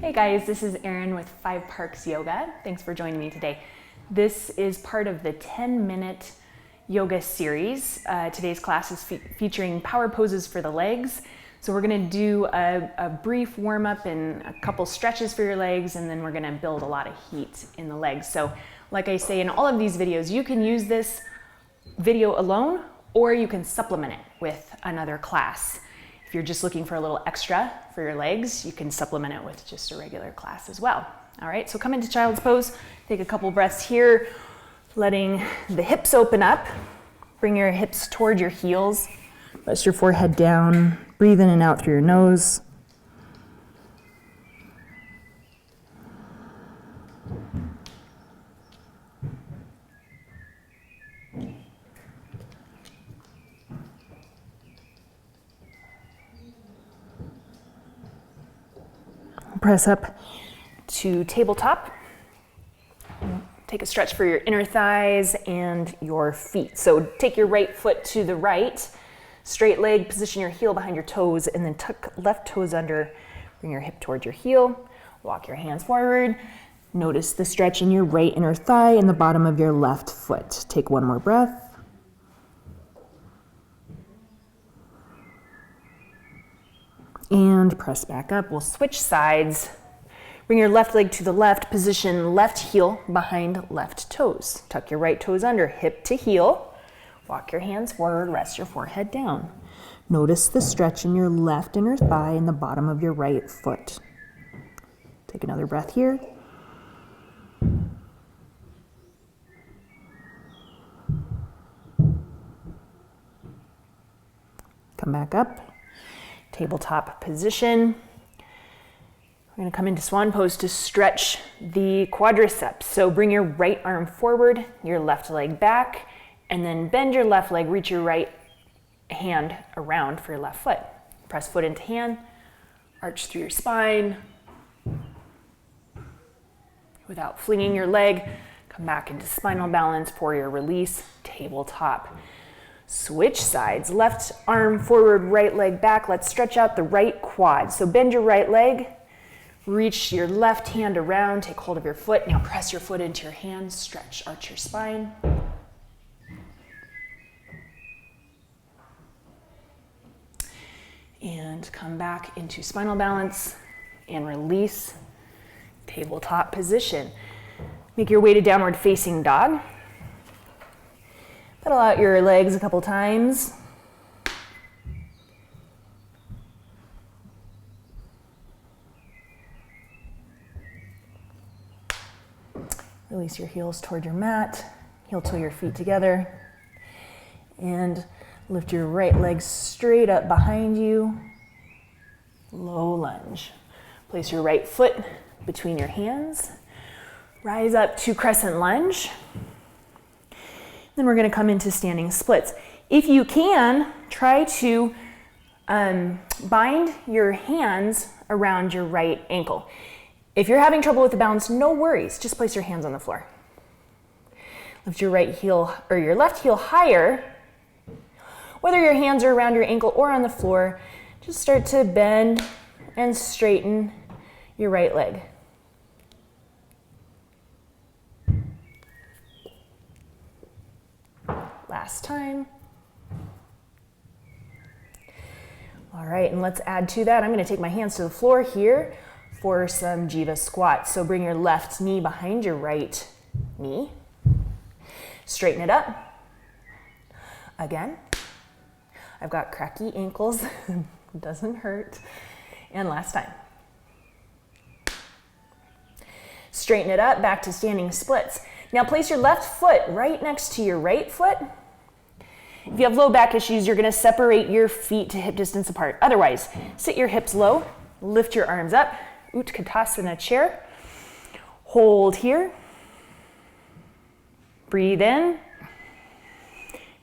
Hey guys, this is Erin with 5 Parks Yoga. Thanks for joining me today. This is part of the 10-minute yoga series. Today's class is featuring power poses for the legs. So we're going to do a brief warm-up and a couple stretches for your legs, and then we're going to build a lot of heat in the legs. So like I say in all of these videos, you can use this video alone or you can supplement it with another class. If you're just looking for a little extra for your legs, you can supplement it with just a regular class as well. All right, so come into child's pose, take a couple breaths here, letting the hips open up. Bring your hips toward your heels, rest your forehead down, breathe in and out through your nose. Press up to tabletop. Take a stretch for your inner thighs and your feet. So take your right foot to the right, straight leg, position your heel behind your toes, and then tuck left toes under, bring your hip towards your heel, walk your hands forward. Notice the stretch in your right inner thigh and the bottom of your left foot. Take one more breath. And press back up. We'll switch sides. Bring your left leg to the left, position left heel behind left toes. Tuck your right toes under, hip to heel. Walk your hands forward, rest your forehead down. Notice the stretch in your left inner thigh and the bottom of your right foot. Take another breath here. Come back up. Tabletop position. We're going to come into swan pose to stretch the quadriceps. So bring your right arm forward, your left leg back, and then bend your left leg, reach your right hand around for your left foot. Press foot into hand, arch through your spine. Without flinging your leg, come back into spinal balance for your release, tabletop. Switch sides, left arm forward, right leg back. Let's stretch out the right quad. So bend your right leg, reach your left hand around, take hold of your foot. Now press your foot into your hand, stretch, arch your spine. And come back into spinal balance and release, tabletop position. Make your way to downward facing dog. Pedal out your legs a couple times. Release your heels toward your mat. Heel toe your feet together. And lift your right leg straight up behind you. Low lunge. Place your right foot between your hands. Rise up to crescent lunge. Then we're going to come into standing splits. If you can, try to bind your hands around your right ankle. If you're having trouble with the balance, no worries. Just place your hands on the floor. Lift your right heel or your left heel higher. Whether your hands are around your ankle or on the floor, just start to bend and straighten your right leg. Last time. All right, and let's add to that. I'm going to take my hands to the floor here for some Jito Squat. So bring your left knee behind your right knee. Straighten it up. Again. I've got cracky ankles. It doesn't hurt. And last time. Straighten it up, back to standing splits. Now place your left foot right next to your right foot. If you have low back issues, you're going to separate your feet to hip distance apart. Otherwise, sit your hips low, lift your arms up, Utkatasana chair. Hold here. Breathe in.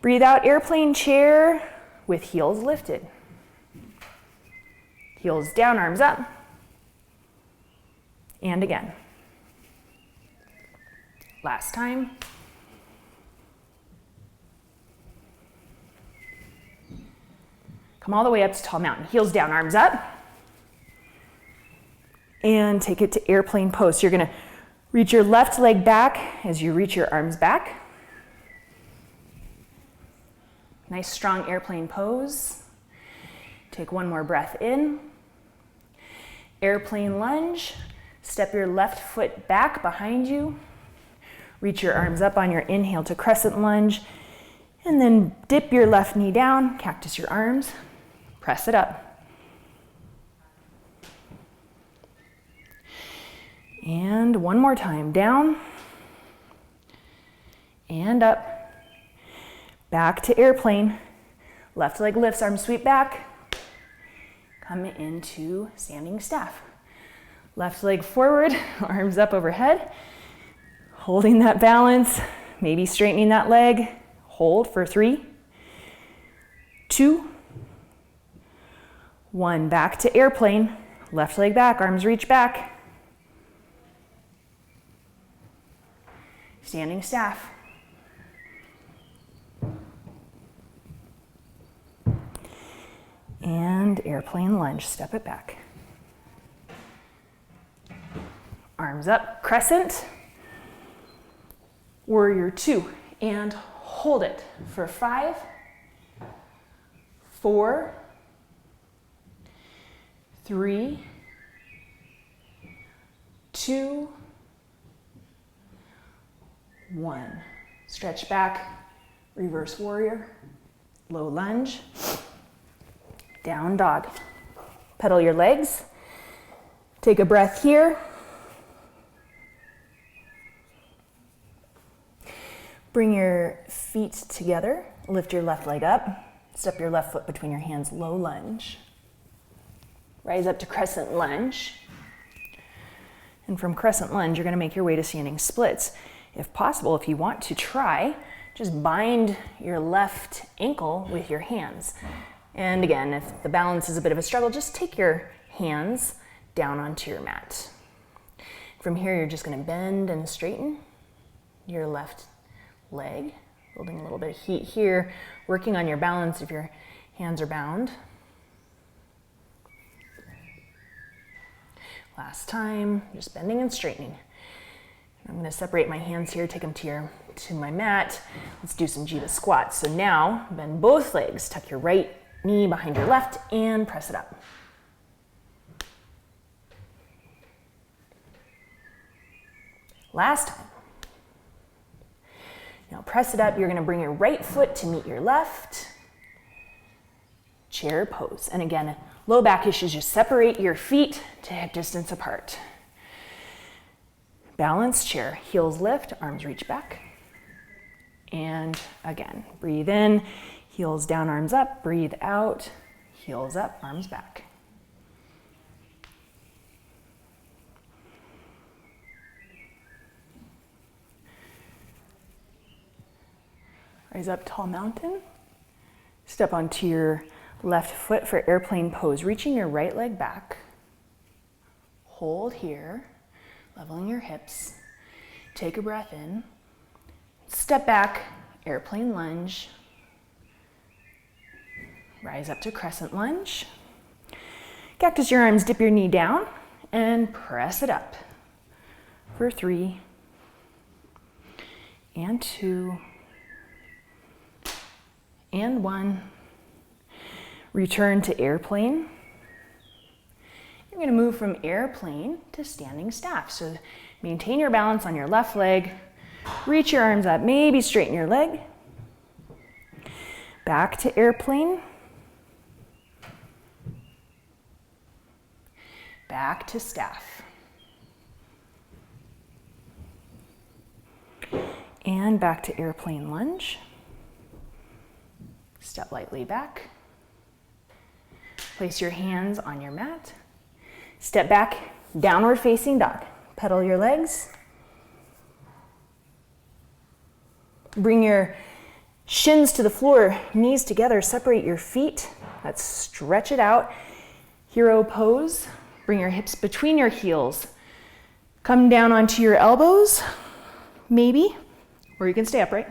Breathe out, airplane chair with heels lifted. Heels down, arms up. And again. Last time. Come all the way up to tall mountain. Heels down, arms up. and take it to airplane pose. So you're gonna reach your left leg back as you reach your arms back. Nice strong airplane pose. Take one more breath in. Airplane lunge. Step your left foot back behind you. Reach your arms up on your inhale to crescent lunge. And then dip your left knee down, cactus your arms, press it up. And one more time, down and up. Back to airplane. Left leg lifts, arms sweep back. Come into standing staff. Left leg forward, arms up overhead. Holding that balance, maybe straightening that leg. Hold for 3, 2, 1. Back to airplane. Left leg back, arms reach back. Standing staff. And airplane lunge, step it back. Arms up, crescent. Warrior 2, and hold it for 5, 4, 3, 2, 1. Stretch back, reverse warrior, low lunge, down dog. Pedal your legs. Take a breath here. Bring your feet together, lift your left leg up, step your left foot between your hands, low lunge. Rise up to crescent lunge. And from crescent lunge, you're gonna make your way to standing splits. If possible, if you want to try, just bind your left ankle with your hands. And again, if the balance is a bit of a struggle, just take your hands down onto your mat. From here, you're just gonna bend and straighten your left leg, building a little bit of heat here, working on your balance if your hands are bound. Last time, just bending and straightening. I'm going to separate my hands here, take them to my mat. Let's do some Jito Squat. So now, bend both legs, tuck your right knee behind your left and press it up. Last time. Now press it up, you're gonna bring your right foot to meet your left. Chair pose. And again, low back issues, just separate your feet to hip distance apart. Balanced chair, heels lift, arms reach back. And again, breathe in, heels down, arms up, breathe out, heels up, arms back. Rise up, tall mountain. Step onto your left foot for airplane pose, reaching your right leg back. Hold here, leveling your hips. Take a breath in. Step back, airplane lunge. Rise up to crescent lunge. Cactus your arms, dip your knee down, and press it up for 3, and 2, and 1. Return to airplane. You're going to move from airplane to standing staff. So maintain your balance on your left leg. Reach your arms up, maybe straighten your leg. Back to airplane. Back to staff. And back to airplane lunge. Step lightly back. Place your hands on your mat. Step back, downward facing dog. Pedal your legs. Bring your shins to the floor, knees together, separate your feet. Let's stretch it out. Hero pose. Bring your hips between your heels. Come down onto your elbows, maybe, or you can stay upright.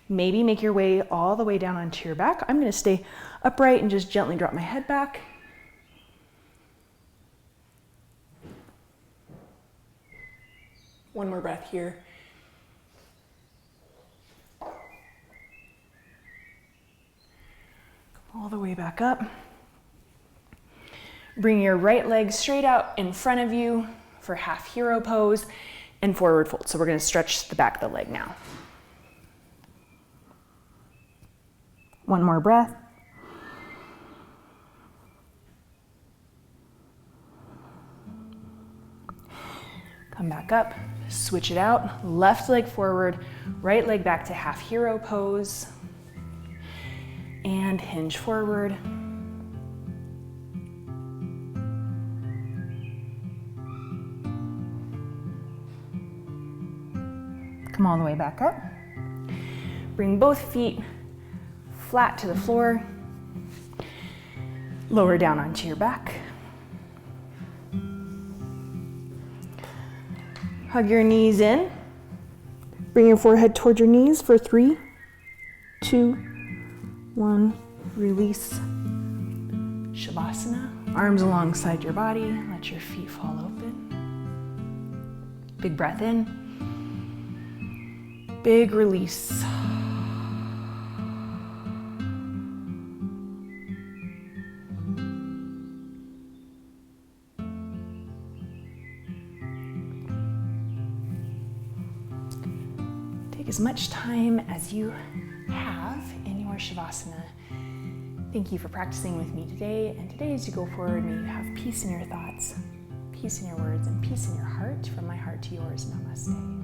Maybe make your way all the way down onto your back. I'm going to stay upright and just gently drop my head back. One more breath here. All the way back up. Bring your right leg straight out in front of you for half hero pose and forward fold. So we're going to stretch the back of the leg now. One more breath. Come back up, switch it out, left leg forward, right leg back to half hero pose, and hinge forward. Come all the way back up. Bring both feet flat to the floor. Lower down onto your back. Hug your knees in. Bring your forehead toward your knees for 3, 2, 1. Release. Shavasana. Arms alongside your body. Let your feet fall open. Big breath in. Big release. Take as much time as you have in your Shavasana. Thank you for practicing with me today. And today, as you go forward, may you have peace in your thoughts, peace in your words, and peace in your heart. From my heart to yours, namaste.